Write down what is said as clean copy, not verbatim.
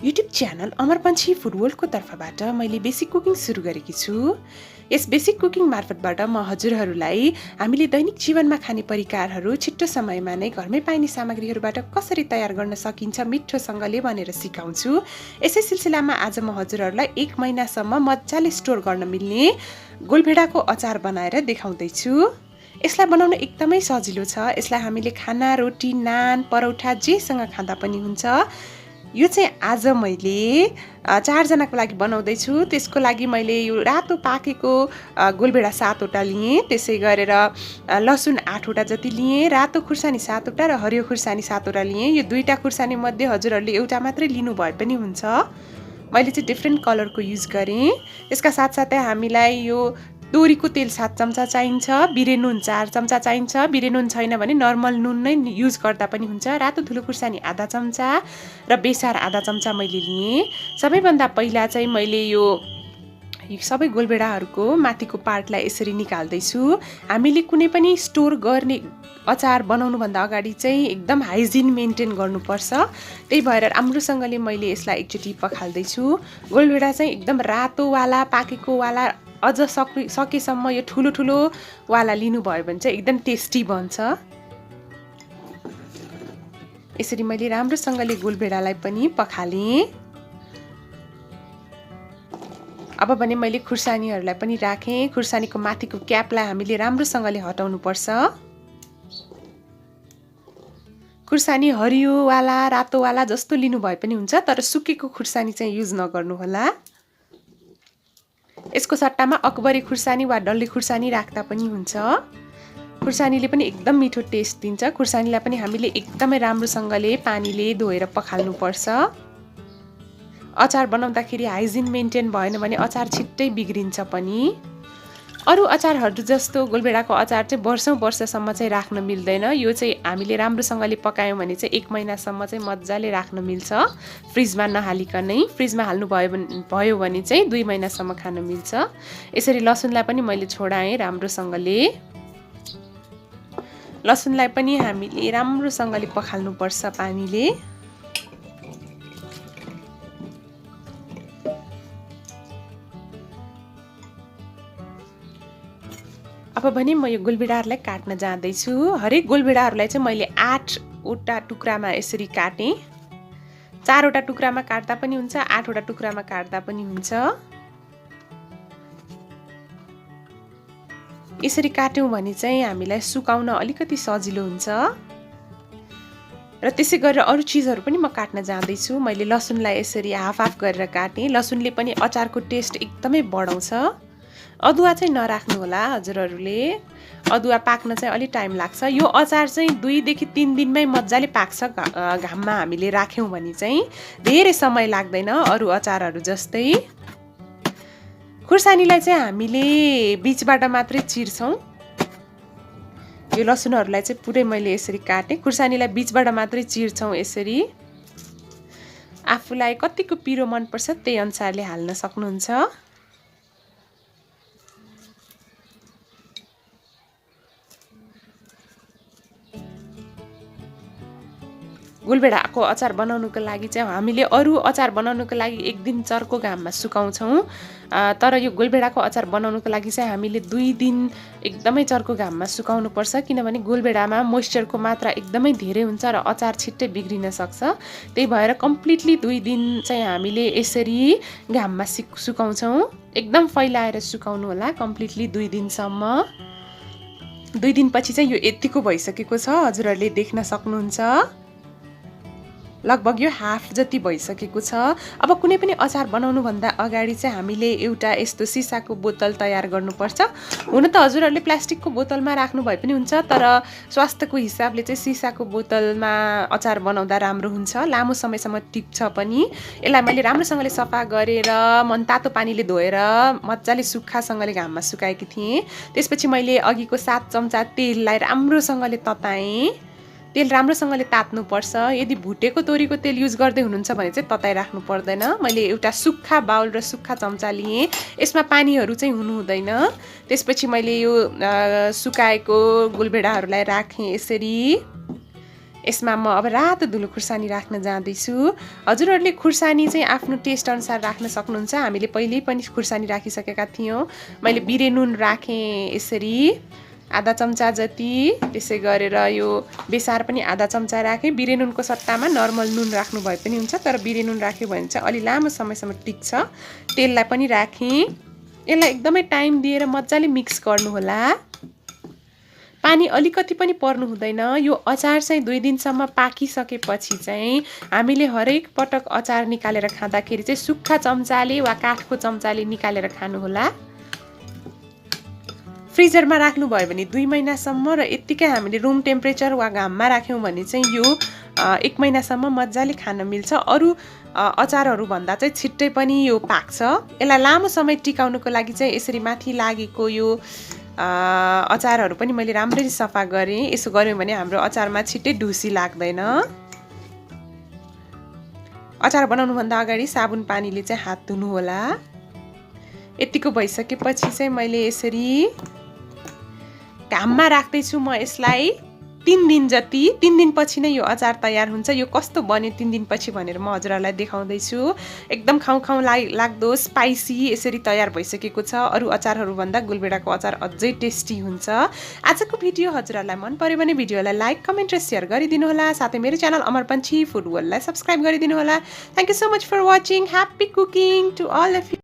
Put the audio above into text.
YouTube channel Amar Panchhi food वर्ल्डको तर्फबाट मैले बेसिक कुकिङ सुरु गरेकी छु। यस बेसिक कुकिङ मार्फतबाट म हजुरहरूलाई हामीले दैनिक जीवनमा खाने परिकारहरू छिट्टो समयमा नै घरमै पाइने सामग्रीहरूबाट कसरी तयार गर्न सकिन्छ मिठोसँगले भनेर सिकाउँछु। यसै सिलसिलामा आज म हजुरहरूलाई 1 महिनासम्म मजाले स्टोर गर्न मिल्ने गोलभेडाको अचार बनाएर देखाउँदैछु। यसलाई बनाउन एकदमै सजिलो छ। यसलाई हामीले खाना, रोटी, नान, परौठा जेसँग खाँदा पनि हुन्छ। यो चाहिँ आज मैले 4 जनाको लागि बनाउँदैछु। त्यसको लागि मैले यो रातो पाकेको गोलभेडा 7 वटा लिएँ। त्यसै गरेर लसुन 8 वटा जति लिएँ, रातो खुर्सानी 7 वटा र हरियो खुर्सानी 7 वटा लिएँ। यो दुईटा खुर्सानी मध्ये हजुरहरूले एउटा मात्रै लिनु भए पनि हुन्छ। मैले चाहिँ डिफ्रेन्ट कलरको युज गरेँ। यसका साथसाथै हामीलाई यो तोरीको तेल 7 चम्चा चाहिन्छ, बिरे नुन 4 चम्चा चाहिन्छ। बिरे नुन छैन भने नर्मल नुन नै युज गर्दा पनि हुन्छ। रातो धुलो खुर्सानी आधा चम्चा र बेसार आधा चम्चा मैले लिएँ। सबैभन्दा पहिला चाहिँ मैले यो सबै गोलभेडाहरूको माथिको पार्टलाई यसरी निकाल्दैछु। हामीले कुनै पनि स्टोर गर्ने अचार बनाउनुभन्दा अगाडि चाहिँ एकदम हाइजिन मेन्टेन गर्नुपर्छ। त्यही भएर राम्रोसँगले मैले यसलाई एकचोटि पखाल्दैछु। गोलभेडा चाहिँ एकदम रातोवाला पाकेकोवाला अझ सकेसम्म यो ठुलो ठुलो वाला लिनुभयो भने चाहिँ एकदम टेस्टी बन्छ। यसरी मैले राम्रोसँगले गोलभेडालाई पनि पखालेँ। अब भने मैले खुर्सानीहरूलाई पनि राखेँ। खुर्सानीको माथिको क्यापलाई हामीले राम्रोसँगले हटाउनु पर्छ। खुर्सानी हरियोवाला रातोवाला जस्तो लिनुभए पनि हुन्छ, तर सुकेको खुर्सानी चाहिँ युज नगर्नुहोला। यसको सट्टामा अकबरी खुर्सानी वा डल्ले खुर्सानी राख्दा पनि हुन्छ। खुर्सानीले पनि एकदम मिठो टेस्ट दिन्छ। खुर्सानीलाई पनि हामीले एकदमै राम्रोसँगले पानीले धोएर पखाल्नुपर्छ। अचार बनाउँदाखेरि हाइजिन मेन्टेन भएन भने अचार छिट्टै बिग्रिन्छ पनि। अरू अचारहरू जस्तो गोलभेडाको अचार चाहिँ वर्षौँ-वर्षसम्म चाहिँ राख्न मिल्दैन। यो चाहिँ हामीले राम्रोसँगले पकायौँ भने चाहिँ 1 महिनासम्म चाहिँ मजाले राख्न मिल्छ, फ्रिजमा नहालिकनै। फ्रिजमा हाल्नु भयो भने चाहिँ 2 महिनासम्म खान मिल्छ। यसरी लसुनलाई पनि मैले छोडाएँ राम्रोसँगले। लसुनलाई पनि हामीले राम्रोसँगले पखाल्नुपर्छ पानीले। अब भने म यो गोलभेडाहरूलाई काट्न जाँदैछु। हरेक गोलभेडाहरूलाई चाहिँ मैले 8 वटा टुक्रामा यसरी काटेँ। 4 वटा टुक्रामा काट्दा पनि हुन्छ, 8 वटा टुक्रामा काट्दा पनि हुन्छ। यसरी काट्यौँ भने चाहिँ हामीलाई सुकाउन अलिकति सजिलो हुन्छ। र त्यसै गरेर अरू चिजहरू पनि म काट्न जाँदैछु। मैले लसुनलाई यसरी हाफ गरेर काटेँ। लसुनले पनि अचारको टेस्ट एकदमै बढाउँछ। अदुवा चाहिँ नराख्नु होला हजुरहरूले। अदुवा पाक्न चाहिँ अलि टाइम लाग्छ। यो अचार चाहिँ 2 देखि 3 दिनमै मजाले पाक्छ। घाममा हामीले राख्यौँ भने चाहिँ धेरै समय लाग्दैन अरू अचारहरू जस्तै। खुर्सानीलाई चाहिँ हामीले बीचबाट मात्रै चिर्छौँ। यो लसुनहरूलाई चाहिँ पुरै मैले यसरी काटेँ। खुर्सानीलाई बीचबाट मात्रै चिर्छौँ यसरी। आफूलाई कतिको पिरो मनपर्छ त्यही अनुसारले हाल्न सक्नुहुन्छ। गोलभेडाको अचार बनाउनुको लागि चाहिँ हामीले अरू अचार बनाउनुको लागि 1 दिन चर्को घाममा सुकाउँछौँ। तर यो गोलभेडाको अचार बनाउनुको लागि चाहिँ हामीले 2 दिन एकदमै चर्को घाममा सुकाउनु पर्छ। किनभने गोलभेडामा मोइस्चरको मात्रा एकदमै धेरै हुन्छ र अचार छिट्टै बिग्रिन सक्छ। त्यही भएर कम्प्लिटली 2 दिन चाहिँ हामीले यसरी घाममा सुकाउँछौँ। एकदम फैलाएर सुकाउनु होला कम्प्लिटली 2 दिनसम्म। 2 दिनपछि चाहिँ यो यतिको भइसकेको छ, हजुरहरूले देख्न सक्नुहुन्छ। लगभग यो हाफ जति भइसकेको छ। अब कुनै पनि अचार बनाउनुभन्दा अगाडि चाहिँ हामीले एउटा यस्तो सिसाको बोतल तयार गर्नुपर्छ। हुन त हजुरहरूले प्लास्टिकको बोतलमा राख्नु भए पनि हुन्छ, तर स्वास्थ्यको हिसाबले चाहिँ सिसाको बोतलमा अचार बनाउँदा राम्रो हुन्छ, लामो समयसम्म टिक्छ पनि। यसलाई मैले राम्रोसँगले सफा गरेर मनतातो पानीले धोएर मजाले सुक्खासँगले घाममा सुकाएकी थिएँ। त्यसपछि मैले अघिको 7 चम्चा तेललाई राम्रोसँगले तताएँ। तेल राम्रोसँगले तात्नुपर्छ। यदि भुटेको तोरीको तेल युज गर्दै हुनुहुन्छ भने चाहिँ तताइ राख्नु पर्दैन। मैले एउटा सुक्खा बाउल र सुक्खा चम्चा लिएँ। यसमा पानीहरू चाहिँ हुनु हुँदैन। त्यसपछि मैले यो सुकाएको गोलभेडाहरूलाई राखेँ यसरी। यसमा म अब रातो धुलो खुर्सानी राख्न जाँदैछु। हजुरहरूले खुर्सानी चाहिँ आफ्नो टेस्ट अनुसार राख्न सक्नुहुन्छ। हामीले पहिल्यै पनि खुर्सानी राखिसकेका थियौँ। मैले बिरे नुन राखेँ यसरी आधा चम्चा जति, त्यसै गरेर यो बेसार पनि आधा चम्चा राखेँ। बिरे नुनको सट्टामा नर्मल नुन राख्नु भए पनि हुन्छ, तर बिरे नुन राख्यो भने चाहिँ अलि लामो समयसम्म टिक्छ। तेललाई पनि राखेँ। यसलाई एकदमै टाइम दिएर मजाले मिक्स गर्नुहोला। पानी अलिकति पनि पर्नु हुँदैन। यो अचार चाहिँ 2 दिनसम्म पाकिसकेपछि चाहिँ हामीले हरेक पटक अचार निकालेर खाँदाखेरि चाहिँ सुक्खा चम्चाले वा काठको चम्चाले निकालेर खानुहोला। फ्रिजरमा राख्नुभयो भने 2 महिनासम्म र यत्तिकै हामीले रुम टेम्परेचर वा घाममा राख्यौँ भने चाहिँ यो 1 महिनासम्म मजाले खान मिल्छ। अरू अचारहरू भन्दा चाहिँ छिट्टै पनि यो पाक्छ। यसलाई लामो समय टिकाउनुको लागि चाहिँ यसरी माथि लागेको यो अचारहरू पनि मैले राम्ररी सफा गरेँ। यसो गऱ्यौँ भने हाम्रो अचारमा छिट्टै ढुसी लाग्दैन। अचार बनाउनुभन्दा अगाडि साबुन पानीले चाहिँ हात धुनु होला। यतिको भइसकेपछि चाहिँ मैले यसरी घाममा राख्दैछु म यसलाई 3 दिन जति। 3 दिनपछि नै यो अचार तयार हुन्छ। यो कस्तो बन्यो 3 दिनपछि भनेर म हजुरहरूलाई देखाउँदैछु। एकदम खाउँ खाउँ लाग्दो स्पाइसी यसरी तयार भइसकेको छ। अरू अचारहरू भन्दा गोलभेडाको अचार अझै टेस्टी हुन्छ। आजको भिडियो हजुरहरूलाई मन पर्यो भने भिडियोलाई लाइक, कमेन्ट र सेयर गरिदिनु होला। साथै मेरो च्यानल अमर पन्छी फुड वर्ल्डलाई सब्स्क्राइब गरिदिनु होला। Thank you so much for watching. Happy cooking to all of you.